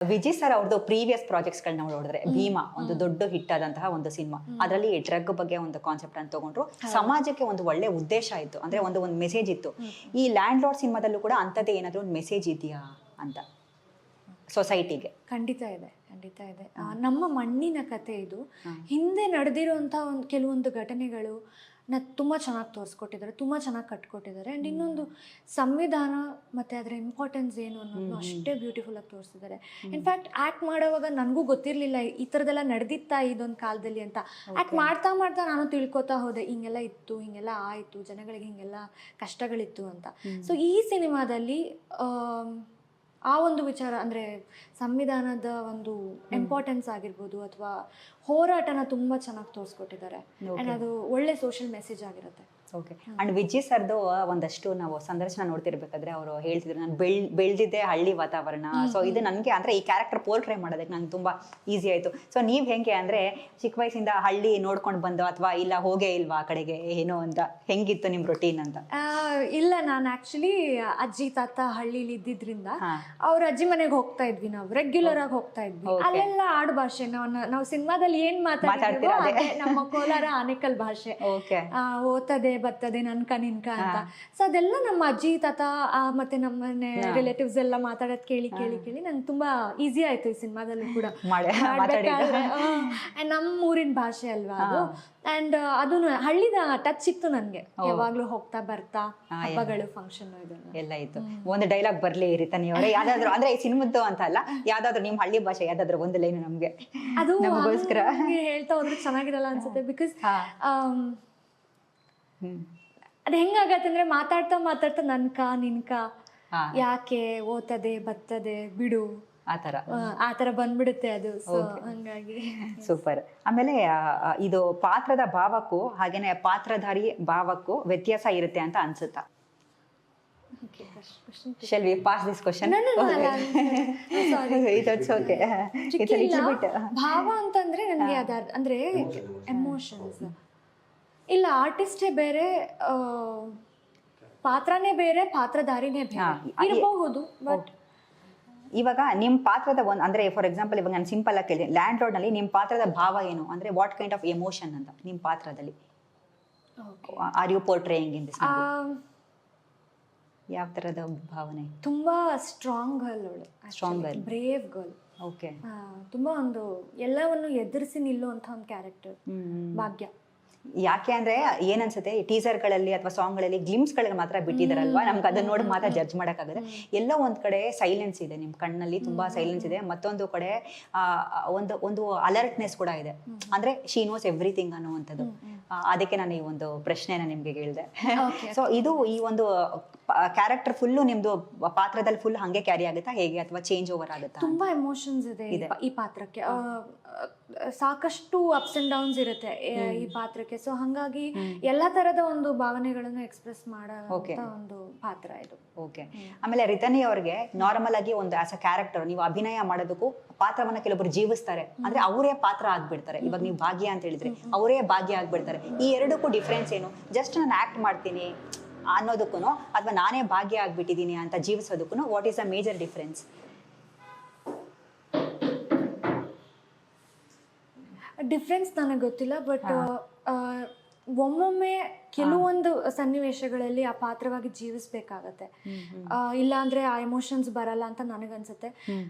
Vijay sir ಅವ್ರದ್ದು previous projects ಗಳನ್ನ ನೋಡಿದ್ರೆ ಭೀಮಾ ಒಂದು ದೊಡ್ಡ ಹಿಟ್ ಆದಂತಹ ಒಂದು ಸಿನಿಮಾ, ಅದರಲ್ಲಿ ಡ್ರಗ್ ಬಗ್ಗೆ ಒಂದು ಕಾನ್ಸೆಪ್ಟ್ ಅನ್ನು ತಗೊಂಡ್ರು, ಸಮಾಜಕ್ಕೆ ಒಂದು ಒಳ್ಳೆ ಉದ್ದೇಶ ಇತ್ತು, ಅಂದ್ರೆ ಒಂದು ಮೆಸೇಜ್ ಇತ್ತು. ಈ ಲ್ಯಾಂಡ್ ಲಾರ್ಡ್ ಸಿನಿಮಾದಲ್ಲೂ ಕೂಡ ಅಂತದೇ ಏನಾದ್ರು ಒಂದು ಮೆಸೇಜ್ ಇದೆಯಾ ಅಂತ ಸೊಸೈಟಿಗೆ? ಖಂಡಿತ ಇದೆ, ಖಂಡಿತ ಇದೆ. ನಮ್ಮ ಮಣ್ಣಿನ ಕತೆ ಇದು. ಹಿಂದೆ ನಡೆದಿರುವಂಥ ಒಂದು ಕೆಲವೊಂದು ಘಟನೆಗಳು ತುಂಬ ಚೆನ್ನಾಗಿ ತೋರಿಸ್ಕೊಟ್ಟಿದ್ದಾರೆ, ತುಂಬ ಚೆನ್ನಾಗಿ ಕಟ್ಕೊಟ್ಟಿದ್ದಾರೆ. ಆ್ಯಂಡ್ ಇನ್ನೊಂದು ಸಂವಿಧಾನ ಮತ್ತು ಅದರ ಇಂಪಾರ್ಟೆನ್ಸ್ ಏನು ಅನ್ನೋದು ಅಷ್ಟೇ ಬ್ಯೂಟಿಫುಲ್ಲಾಗಿ ತೋರಿಸಿದ್ದಾರೆ. ಇನ್ಫ್ಯಾಕ್ಟ್ ಆ್ಯಕ್ಟ್ ಮಾಡೋವಾಗ ನನಗೂ ಗೊತ್ತಿರಲಿಲ್ಲ ಈ ಥರದ್ದೆಲ್ಲ ನಡೆದಿತ್ತಾ ಇದೊಂದು ಕಾಲದಲ್ಲಿ ಅಂತ. ಆ್ಯಕ್ಟ್ ಮಾಡ್ತಾ ಮಾಡ್ತಾ ನಾನು ತಿಳ್ಕೊತಾ ಹೋದೆ, ಹಿಂಗೆಲ್ಲ ಇತ್ತು, ಹಿಂಗೆಲ್ಲ ಆಯಿತು, ಜನಗಳಿಗೆ ಹಿಂಗೆಲ್ಲ ಕಷ್ಟಗಳಿತ್ತು ಅಂತ. ಸೊ ಈ ಸಿನಿಮಾದಲ್ಲಿ ಆ ಒಂದು ವಿಚಾರ ಅಂದರೆ ಸಂವಿಧಾನದ ಒಂದು ಇಂಪಾರ್ಟೆನ್ಸ್ ಆಗಿರ್ಬೋದು ಅಥವಾ ಹೋರಾಟನ ತುಂಬ ಚೆನ್ನಾಗಿ ತೋರಿಸ್ಕೊಟ್ಟಿದ್ದಾರೆ. ಆ್ಯಂಡ್ ಅದು ಒಳ್ಳೆ ಸೋಷಿಯಲ್ ಮೆಸೇಜ್ ಆಗಿರುತ್ತೆ. ಓಕೆ. ಅಂಡ್ ವಿಜಯ್ ಸರ್ದು ಒಂದಷ್ಟು ನಾವು ಸಂದರ್ಶನ ನೋಡ್ತಿರ್ಬೇಕಾದ್ರೆ ಅವರು ಹೇಳ್ತಿದ್ರು, ನಾನು ಬೆಳೆದಿದ್ದೆ ಹಳ್ಳಿ ವಾತಾವರಣ, ಸೊ ಇದು ನನಗೆ ಅಂದರೆ ಈ ಕ್ಯಾರೆಕ್ಟರ್ ಪೋರ್ಟ್ರೇ ಮಾಡೋದಕ್ಕೆ ನಂಗೆ ತುಂಬ ಈಸಿ ಆಯಿತು. ಸೊ ನೀವು ಹೆಂಗೆ ಅಂದರೆ ಚಿಕ್ಕ ವಯಸ್ಸಿಂದ ಹಳ್ಳಿ ನೋಡ್ಕೊಂಡು ಬಂದು ಅಥವಾ ಇಲ್ಲ ಹೋಗೇ ಇಲ್ವಾ ಆ ಕಡೆಗೆ ಏನು ಅಂತ, ಹೆಂಗಿತ್ತು ನಿಮ್ಮ ರೊಟೀನ್ ಅಂತ? ಇಲ್ಲ, ನಾನು ಆ್ಯಕ್ಚುಲಿ ಅಜ್ಜಿ ತಾತ ಹಳ್ಳಿಲಿ ಇದ್ದಿದ್ರಿಂದ ಅವ್ರ ಅಜ್ಜಿ ಮನೆಗೆ ಹೋಗ್ತಾ ಇದ್ವಿ, ನಾವು ರೆಗ್ಯುಲರ್ ಆಗಿ ಹೋಗ್ತಾ ಇದ್ವಿ. ಅಲ್ಲೆಲ್ಲ ಆಡು ಭಾಷೆ, ನಾವು ಸಿನಿಮಾದಲ್ಲಿ ಏನು ಮಾತಾಡ್ತೀವೋ ಅದೇ ನಮ್ಮ ಕೋಲಾರ ಆನೇಕಲ್ ಭಾಷೆ. ಓದ್ತದೆ ಬರ್ತದೆ ನನ್ಕ ನಿನ್ಕ ಅಂತ. ಸೊ ಅದೆಲ್ಲ ನಮ್ಮ ಅಜ್ಜಿ ತಾತ ಮತ್ತೆ ನಮ್ಮನೆ ರಿಲೇಟಿವ್ಸ್ ಎಲ್ಲ ಮಾತಾಡೋದ್ ಕೇಳಿ ಕೇಳಿ ಕೇಳಿ ನಂಗೆ ತುಂಬಾ ಈಸಿ ಆಯ್ತು ಈ ಸಿನಿಮಾದಲ್ಲೂ ಕೂಡ ಮಾಡ್ಬೇಕಾದ್ರೆ. ನಮ್ಮ ಊರಿನ ಭಾಷೆ ಅಲ್ವಾ ಅದು. ಅಂಡ್ ಅದು ಹಳ್ಳಿದ ಟಚ್ ಸಿಕ್ತು ನನ್ಗೆ, ಯಾವಾಗ್ಲೂ ಹೋಗ್ತಾ ಬರ್ತಾ ಹಬ್ಬಗಳು ಫಂಕ್ಷನ್ ಎಲ್ಲ ಇತ್ತು. ಒಂದು ಡೈಲಾಗ್ ಬರ್ಲಿ ರಿತನಿ ಅವರೇ, ಯಾವ್ದಾದ್ರು ಅಂದ್ರೆ ಈ ಸಿನಿಮಾದ್ದು ಅಂತ ಅಲ್ಲ, ಯಾವ್ದಾದ್ರು ನಿಮ್ ಹಳ್ಳಿ ಭಾಷೆ ಯಾವ್ದಾದ್ರು ಒಂದು ಲೈನ್ ನಮ್ಗೆ ಅದು ನಮಗೋಸ್ಕರ ಹೇಳ್ತಾ ಹೋದ್ರೆ ಚೆನ್ನಾಗಿರಲ್ಲ ಅನ್ಸುತ್ತೆ. ಬಿಕಾಸ್ ಅದ್ ಹೆಂಗಾಗತ್ತೆ ಅಂದ್ರೆ ಮಾತಾಡ್ತಾ ಮಾತಾಡ್ತಾ ನನ್ಕ ನಿನ್ಕ ಯಾಕೆ ಓದ್ತದೆ ಬರ್ತದೆ ಬಿಡು ಆತರ ಬಂದ್ಬಿಡುತ್ತೆ ಅದು. ಸೊ ಹಂಗಾಗಿ ಸೂಪರ್. ಆಮೇಲೆ ಇದು ಪಾತ್ರದ ಭಾವಕ್ಕೂ ಹಾಗೇನೆ ಪಾತ್ರಧಾರಿ ಭಾವಕ್ಕೂ ವ್ಯತ್ಯಾಸ ಇರುತ್ತೆ ಅಂತ ಅನ್ಸುತ್ತಾ? Shall we pass this question? It's okay. It's a little bit. ಭಾವ ಅಂತಂದ್ರೆ ನನಗೆ ಅಂದ್ರೆ ಎಮೋಷನ್ಸ್ ಇಲ್ಲ, ಆರ್ಟಿಸ್ಟೇ ಬೇರೆ, ಪಾತ್ರನೇ ಬೇರೆ, ಪಾತ್ರಧಾರಿನೇ ಬೇರೆ ಇರಬಹುದು. ಬಟ್ ಇವಾಗ ನಿಮ್ ಪಾತ್ರದ ಒಂದು ಅಂದ್ರೆ ಫಾರ್ ಎಕ್ಸಾಂಪಲ್ ಇವಾಗ ನಾನು ಸಿಂಪಲ್ ಆಗಿ ಕೇಳಿದೆ, ಲ್ಯಾಂಡ್ ಲಾರ್ಡ್ ನಲ್ಲಿ ನಿಮ್ ಪಾತ್ರದ ಭಾವ ಏನು ಅಂದ್ರೆ ವಾಟ್ ಕೈಂಡ್ ಆಫ್ ಎಮೋಷನ್ ಅಂತ ನಿಮ್ ಪಾತ್ರದಲ್ಲಿ ಆರ್ ಯು ಪೋರ್ಟ್ರೇಯಿಂಗ್ ಇನ್ ದಿಸ್? ಯಾವ ತರದ ಭಾವನೆ? ತುಂಬಾ ಸ್ಟ್ರಾಂಗ್ ಗರ್ಲ್ ಅವಳು, strong girl, brave girl. Okay. ತುಂಬಾ ಒಂದು ಎಲ್ಲವನ್ನು ಎದುರಿಸಿ ನಿಲ್ಲುವಂತ ಒಂದು ಕ್ಯಾರೆಕ್ಟರ್ ಭಾಗ್ಯ. ಯಾಕೆ ಅಂದ್ರೆ ಏನನ್ಸುತ್ತೆ, ಈ ಟೀಸರ್ಗಳಲ್ಲಿ ಅಥವಾ ಸಾಂಗ್ಗಳಲ್ಲಿ ಗ್ಲಿಮ್ಸ್ಗಳಿಗೆ ಮಾತ್ರ ಬಿಟ್ಟಿದಾರಲ್ವಾ, ನಮ್ಗೆ ಅದನ್ನ ನೋಡಿ ಮಾತ್ರ ಜಡ್ಜ್ ಮಾಡೋಕ್ಕಾಗತ್ತೆ. ಎಲ್ಲೋ ಒಂದ್ ಕಡೆ ಸೈಲೆನ್ಸ್ ಇದೆ, ನಿಮ್ ಕಣ್ಣಲ್ಲಿ ತುಂಬಾ ಸೈಲೆನ್ಸ್ ಇದೆ, ಮತ್ತೊಂದು ಕಡೆ ಒಂದು ಅಲರ್ಟ್ನೆಸ್ ಕೂಡ ಇದೆ, ಅಂದ್ರೆ ಶಿ ನೋಸ್ ಎವ್ರಿಥಿಂಗ್ ಅನ್ನುವಂಥದ್ದು. ಅದಕ್ಕೆ ನಾನು ಈ ಒಂದು ಪ್ರಶ್ನೆನ ನಿಮ್ಗೆ ಕೇಳಿದೆ. ಸೊ ಇದು ಈ ಒಂದು ಕ್ಯಾರೆಕ್ಟರ್ ಫುಲ್ಲು ನಿಮ್ದು ಪಾತ್ರದಲ್ಲಿ ಫುಲ್ ಹಂಗೆ ಕ್ಯಾರಿ ಆಗುತ್ತಾ ಹೇಗೆ, ಅಥವಾ ಚೇಂಜ್ ಓವರ್ ಆಗುತ್ತಾ? ತುಂಬಾ ಎಮೋಷನ್ಸ್ ಇದೆ ಈ ಪಾತ್ರಕ್ಕೆ, ಸಾಕಷ್ಟು ಅಪ್ಸ್ ಅಂಡ್ ಡೌನ್ಸ್ ಇರುತ್ತೆ ಈ ಪಾತ್ರಕ್ಕೆ. ಸೊ ಹಂಗಾಗಿ ಎಲ್ಲಾ ತರದ ಒಂದು ಭಾವನೆಗಳನ್ನು ಎಕ್ಸ್ಪ್ರೆಸ್ ಮಾಡೋ ಒಂದು ಪಾತ್ರ ಇದು. ಓಕೆ. ಆಮೇಲೆ ರಿತನಿ ಅವ್ರಿಗೆ ನಾರ್ಮಲ್ ಆಗಿ ಒಂದು ಆಸ್ ಅ ಕ್ಯಾರೆಕ್ಟರ್ ನೀವು ಅಭಿನಯ ಮಾಡೋದಕ್ಕೂ ಪಾತ್ರವನ್ನ ಕೆಲವೊಬ್ರು ಜೀವಿಸ್ತಾರೆ, ಅಂದ್ರೆ ಅವರೇ ಪಾತ್ರ ಆಗ್ಬಿಡ್ತಾರೆ. ಇವಾಗ ನೀವು ಭಾಗ್ಯ ಅಂತ ಹೇಳಿದ್ರೆ ಅವರೇ ಭಾಗ್ಯ ಆಗ್ಬಿಡ್ತಾರೆ. ಈ ಎರಡಕ್ಕೂ ಡಿಫ್ರೆನ್ಸ್ ಏನು? ಜಸ್ಟ್ ನಾನು ಆಕ್ಟ್ ಮಾಡ್ತೀನಿ ಅನ್ನೋದಕ್ಕೂ ಅಥವಾ ನಾನೇ ಭಾಗ್ಯ ಆಗ್ಬಿಟ್ಟಿದ್ದೀನಿ ಅಂತ ಜೀವಿಸೋದಕ್ಕೂ what is a major difference? Difference ನನಗೆ ಗೊತ್ತಿಲ್ಲ, ಬಟ್ ಒಮ್ಮೊಮ್ಮೆ ಕೆಲವೊಂದು ಸನ್ನಿವೇಶಗಳಲ್ಲಿ ಆ ಪಾತ್ರವಾಗಿ ಜೀವಿಸ್ಬೇಕಾಗತ್ತೆ, ಇಲ್ಲ ಅಂದ್ರೆ ಆ ಎಮೋಷನ್ಸ್ ಬರಲ್ಲ ಅಂತ ನನಗನ್ಸುತ್ತೆ.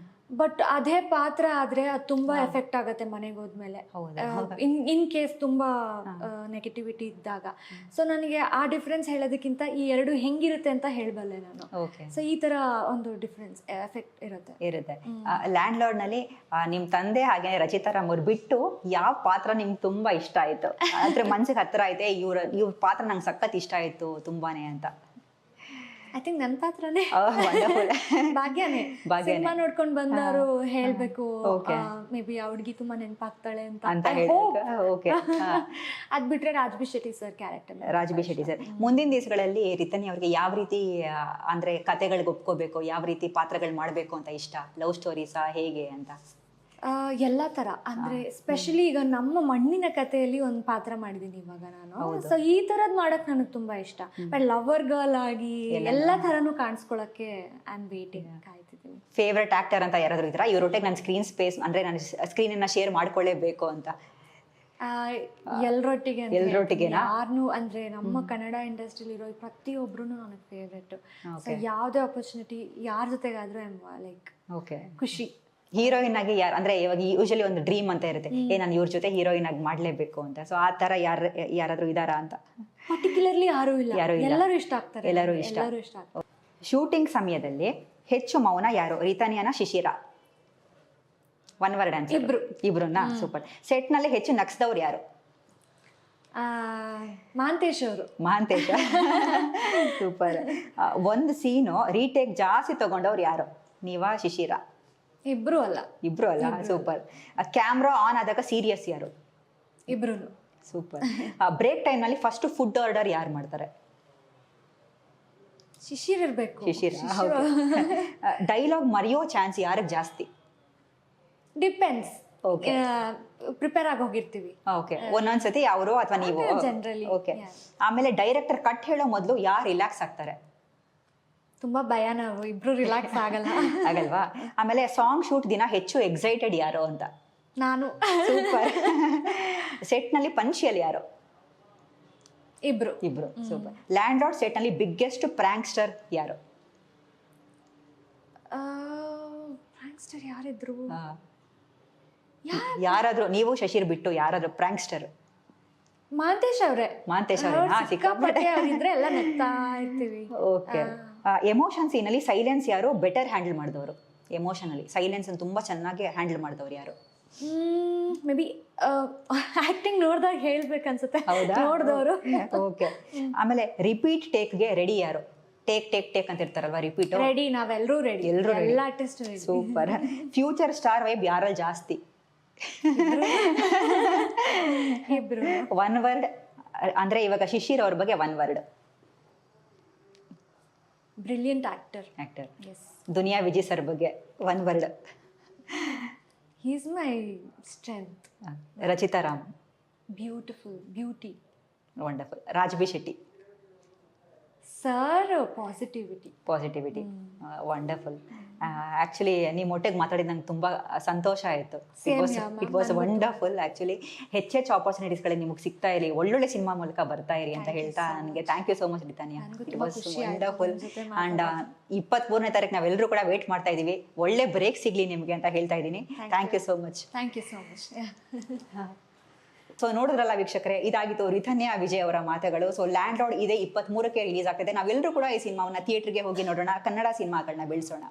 ಬಟ್ ಅದೇ ಪಾತ್ರ ಆದ್ರೆ ಅದು ತುಂಬಾ ಎಫೆಕ್ಟ್ ಆಗುತ್ತೆ ಮನೆಗೆ ಹೋದ್ಮೇಲೆ, ಇನ್ ಕೇಸ್ ತುಂಬಾ ನೆಗೆಟಿವಿಟಿ ಇದ್ದಾಗ. ಸೊ ನನಗೆ ಆ ಡಿಫ್ರೆನ್ಸ್ ಹೇಳೋದಕ್ಕಿಂತ ಈ ಎರಡು ಹೆಂಗಿರುತ್ತೆ ಅಂತ ಹೇಳಬಲ್ಲೆ ನಾನು. ಸೊ ಈ ತರ ಒಂದು ಡಿಫ್ರೆನ್ಸ್ ಎಫೆಕ್ಟ್ ಇರುತ್ತೆ. ಲ್ಯಾಂಡ್ ಲಾರ್ಡ್ ನಲ್ಲಿ ನಿಮ್ ತಂದೆ ಹಾಗೆ ರಚಿತಾ ರಾಮ್ ಅವ್ರು ಬಿಟ್ಟು ಯಾವ ಪಾತ್ರ ನಿಮ್ಗೆ ತುಂಬಾ ಇಷ್ಟ ಆಯ್ತು, ಅಂದ್ರೆ ಮನ್ಸಿಗೆ ಹತ್ರ ಐತೆ, ಇವ್ರ ಪಾತ್ರ ನಂಗೆ ಸಖತ್ ಇಷ್ಟ ಆಯ್ತು ತುಂಬಾನೇ ಅಂತ? ಐ ಥಿಂಕ್ ನನ್ನ ಪಾತ್ರನೇ ಭಾಗ್ಯನೇ. ಸಿನಿಮಾ ನೋಡ್ಕೊಂಡು ಬಂದವರು ಹೇಳ್ಬೇಕು, ಮೇ ಬಿ ಆ ಹುಡುಗಿ ತುಂಬಾ ನೆನಪಾಗ್ತಾಳೆ ಅಂತ. ಅದ್ ಬಿಟ್ರೆ Raj B Shetty sir character. Raj B Shetty sir ಮುಂದಿನ ದಿವಸಗಳಲ್ಲಿ ರಿತನಿ ಅವ್ರಿಗೆ ಯಾವ ರೀತಿ ಅಂದ್ರೆ ಕತೆಗಳಿಗೆ ಒಪ್ಕೋಬೇಕು, ಯಾವ ರೀತಿ ಪಾತ್ರಗಳು ಮಾಡ್ಬೇಕು ಅಂತ ಇಷ್ಟ? ಲವ್ ಸ್ಟೋರೀಸಾ ಹೇಗೆ ಅಂತ? ಎಲ್ಲ ಥರ ಅಂದರೆ ಸ್ಪೆಷಲಿ ಈಗ ನಮ್ಮ ಮಣ್ಣಿನ ಕಥೆಯಲ್ಲಿ ಒಂದು ಪಾತ್ರ ಮಾಡಿದ್ದೀನಿ ಇವಾಗ ನಾನು. ಸೊ ಈ ಥರದ್ದು ಮಾಡೋಕ್ಕೆ ನನಗೆ ತುಂಬ ಇಷ್ಟ. ಬಟ್ ಲವರ್ ಗರ್ಲ್ ಆಗಿ ಎಲ್ಲ ಥರನೂ ಕಾಣಿಸ್ಕೊಳ್ಳೋಕ್ಕೆ ಐ ಆಮ್ ವೇಟಿಂಗ್, ಕಾಯ್ತಿದ್ದೀನಿ. ಫೇವ್ರೆಟ್ ಆಕ್ಟರ್ ಅಂತ ಯಾರಾದರೂ ಇದ್ದೀರಾ ಇವರೊಟ್ಟಿಗೆ ನನ್ನ ಸ್ಕ್ರೀನ್ ಸ್ಪೇಸ್ ಅಂದರೆ ನನ್ನ ಸ್ಕ್ರೀನನ್ನು ಶೇರ್ ಮಾಡ್ಕೊಳ್ಳೇಬೇಕು ಅಂತ? ಎಲ್ರೊಟ್ಟಿಗೆ ಯಾರನ್ನೂ ಅಂದರೆ ನಮ್ಮ ಕನ್ನಡ ಇಂಡಸ್ಟ್ರಿಲಿ ಇರೋ ಪ್ರತಿಯೊಬ್ರು ನನಗೆ ಫೇವ್ರೆಟ್. ಸೊ ಯಾವುದೇ ಆಪರ್ಚುನಿಟಿ ಯಾರ ಜೊತೆಗಾದ್ರೂ ಲೈಕ್ ಓಕೆ ಖುಷಿ. ಹೀರೋಯಿನ್ ಆಗಿ ಯಾರು ಅಂದ್ರೆ ಇವಾಗ ಯೂಶಲಿ ಒಂದು ಡ್ರೀಮ್ ಅಂತ ಇರುತ್ತೆ, ನಾನು ಇವ್ರ ಜೊತೆ ಹೀರೋಯಿನ್ ಆಗಿ ಮಾಡ್ಲೇಬೇಕು ಅಂತ. ಸೊ ಆ ತರ ಯಾರಾದ್ರೂ ಇದಾರಾ ಅಂತ? ಪರ್ಟಿಕ್ಯುಲರ್ಲಿ ಯಾರು ಇಲ್ಲ, ಎಲ್ಲರೂ ಇಷ್ಟ ಆಗ್ತಾರೆ. ಎಲ್ಲರೂ ಇಷ್ಟ. ಶೂಟಿಂಗ್ ಸಮಯದಲ್ಲಿ ಹೆಚ್ಚು ಮೌನ ಯಾರು, ರಿತಾನಿಯಾನ ಶಿಶಿರ? One word answer. ಇಬ್ರುನಾ? ಸೂಪರ್. ಸೆಟ್ ನಲ್ಲಿ ಹೆಚ್ಚು ನಗ್ಸ್ದವ್ರು ಯಾರು? ಮಹಾಂತೇಶ್ ಅವರು. ಮಹಾಂತೇಶ. ಸೂಪರ್. ಒಂದು ಸೀನು ರೀಟೇಕ್ ಜಾಸ್ತಿ ತಗೊಂಡವ್ರು ಯಾರು, ನೀವಾ ಶಿಶಿರ? ಇಬ್ರು ಅಲ್ಲ. ಸೂಪರ್. ಕ್ಯಾಮ್ರಾ ಆನ್ ಆದಾಗ ಸೀರಿಯಸ್ ಯಾರು? ಇಬ್ರು. ಸೂಪರ್. ಬ್ರೇಕ್ ಟೈಮ್ ನಲ್ಲಿ ಫಸ್ಟ್ ಫುಡ್ ಆರ್ಡರ್ ಯಾರು ಮಾಡ್ತಾರೆ? ಶಿಶಿರ್ ಇರ್ಬೇಕು. ಶಿಶಿರ. ಡೈಲಾಗ್ ಮರೆಯೋ ಚಾನ್ಸ್ ಯಾರಿಗೆ ಜಾಸ್ತಿ? ಡಿಪೆಂಡ್ಸ್. ಓಕೆ. ಪ್ರಿಪೇರ್ ಆಗಿ ಹೋಗಿರ್ತೀವಿ. ಓಕೆ. ಒಂದೊಂದ್ಸತಿ ಅವರು ಅಥವಾ ನೀವು? ಜನರಲಿ. ಓಕೆ. ಆಮೇಲೆ ಡೈರೆಕ್ಟರ್ ಕಟ್ ಹೇಳೋ ಮೊದಲು ಯಾರು ರಿಲ್ಯಾಕ್ಸ್ ಆಗ್ತಾರೆ? ತುಂಬಾ ಭಯ, ನಾವು ಇಬ್ರು ರಿಲ್ಯಾಕ್ಸ್ ಆಗಲ್ಲ. ಆಗಲ್ವಾ? ಆಮೇಲೆ ಸಾಂಗ್ ಶೂಟ್ ದಿನ ಹೆಚ್ಚು ಎಕ್ಸೈಟೆಡ್ ಯಾರು ಅಂತ? ನಾನು. ಸೂಪರ್. ಸೆಟ್ ನಲ್ಲಿ ಪಂಚಿಯಲ್ಲಿ ಯಾರು? ಇಬ್ರು. ಸೂಪರ್. ಲ್ಯಾಂಡ್ ಲಾರ್ಡ್ ಸೆಟ್ ನಲ್ಲಿ ಬಿಗ್ಗೆಸ್ಟ್ ಪ್ರಾಂಕ್ಸ್ಟರ್ ಯಾರು? ಪ್ರಾಂಕ್ಸ್ಟರ್ ಯಾರಿದ್ರು? ಯಾರಾದ್ರೂ ನೀವು ಶಶಿರ್ ಬಿಟ್ಟು ಯಾರಾದ್ರೂ ಪ್ರಾಂಕ್ಸ್ಟರ್? ಮಹಾಂತೇಶ್ ಅವರೇ. ಸಿಕ್ಕಾಪಟ್ಟೆ ಅವರಿದ್ರೆ ಎಲ್ಲ ನಗ್ತಾ ಇರ್ತೀವಿ. ಓಕೆ. ಎಮೋಷನ್ ಸೀನಲ್ಲಿ ಸೈಲೆನ್ಸ್ ಯಾರು ಬೆಟರ್ ಹ್ಯಾಂಡಲ್ ಮಾಡಿದವರು? ಎಮೋಷನಲ್ಲಿ ಸೈಲೆನ್ಸ್ ತುಂಬಾ ಚೆನ್ನಾಗಿ ಹ್ಯಾಂಡಲ್ ಮಾಡಿದವರು ಯಾರು? ಮೇ ಬಿ ಆಕ್ಟಿಂಗ್ ನೋಡಿದಾಗ ಹೇಳ್ಬೇಕನ್ಸುತ್ತೆ. ನೋಡಿದವರು. ಓಕೆ. ಆಮೇಲೆ ರಿಪೀಟ್ ಟೇಕ್ಗೆ ರೆಡಿ ಯಾರು? ಟೇಕ್ ಅಂತ ಇರ್ತಾರಲ್ವಾ, ರಿಪೀಟ್. ರೆಡಿ, ನಾವೆಲ್ಲರೂ ರೆಡಿ. ಎಲ್ಲ artist ready. Super. Future star vibe ಯಾರಲ್ಲಿ ಜಾಸ್ತಿ? ಇಬ್ರು. ಒನ್ ವರ್ಡ್ ಅಂದ್ರೆ ಇವಾಗ ಶಿಶಿರ್ ಅವ್ರ ಬಗ್ಗೆ one word. Brilliant actor. Duniya Vijay sir ಬಗ್ಗೆ one word. He is my strength. Rachita Ram. Beautiful, beauty. Wonderful. Raj B Shetty. Sir positivity. Wonderful. Actually ನಿಮ್ಮ ಒಟ್ಟಿಗೆ ಮಾತಾಡಿದ ನಂಗೆ ತುಂಬ ಸಂತೋಷ ಆಯಿತು. It was wonderful. ಆ್ಯಕ್ಚುಲಿ ಹೆಚ್ಚೆಚ್ಚು ಆಪರ್ಚುನಿಟೀಸ್ಗಳು ನಿಮಗೆ ಸಿಗ್ತಾ ಇರಲಿ, ಒಳ್ಳೊಳ್ಳೆ ಸಿನಿಮಾ ಮೂಲಕ ಬರ್ತಾ ಇರಿ ಅಂತ ಹೇಳ್ತಾ ನನಗೆ thank you so much Ritaniya. It was wonderful. And 23ನೇ ತಾರೀಕು ನಾವೆಲ್ಲರೂ ಕೂಡ ವೇಟ್ ಮಾಡ್ತಾ ಇದ್ದೀವಿ. ಒಳ್ಳೆ ಬ್ರೇಕ್ ಸಿಗಲಿ ನಿಮಗೆ ಅಂತ ಹೇಳ್ತಾ ಇದ್ದೀನಿ. Thank you so much. So ನೋಡಿದ್ರಲ್ಲ ವೀಕ್ಷಕರೇ, ಇದಾಗಿತ್ತು ರಿತಾನಿಯಾ ವಿಜಯ್ ಅವರ ಮಾತುಗಳು. ಸೊ ಲ್ಯಾಂಡ್ ಲಾರ್ಡ್ ಇದೆ 23ಕ್ಕೆ ರಿಲೀಸ್ ಆಗ್ತಿದೆ. ನಾವೆಲ್ಲರೂ ಕೂಡ ಈ ಸಿನಿಮಾವನ್ನ ಥಿಯೇಟರ್ಗೆ ಹೋಗಿ ನೋಡೋಣ, ಕನ್ನಡ ಸಿನಿಮಾಗಳನ್ನ ಬೆಳೆಸೋಣ.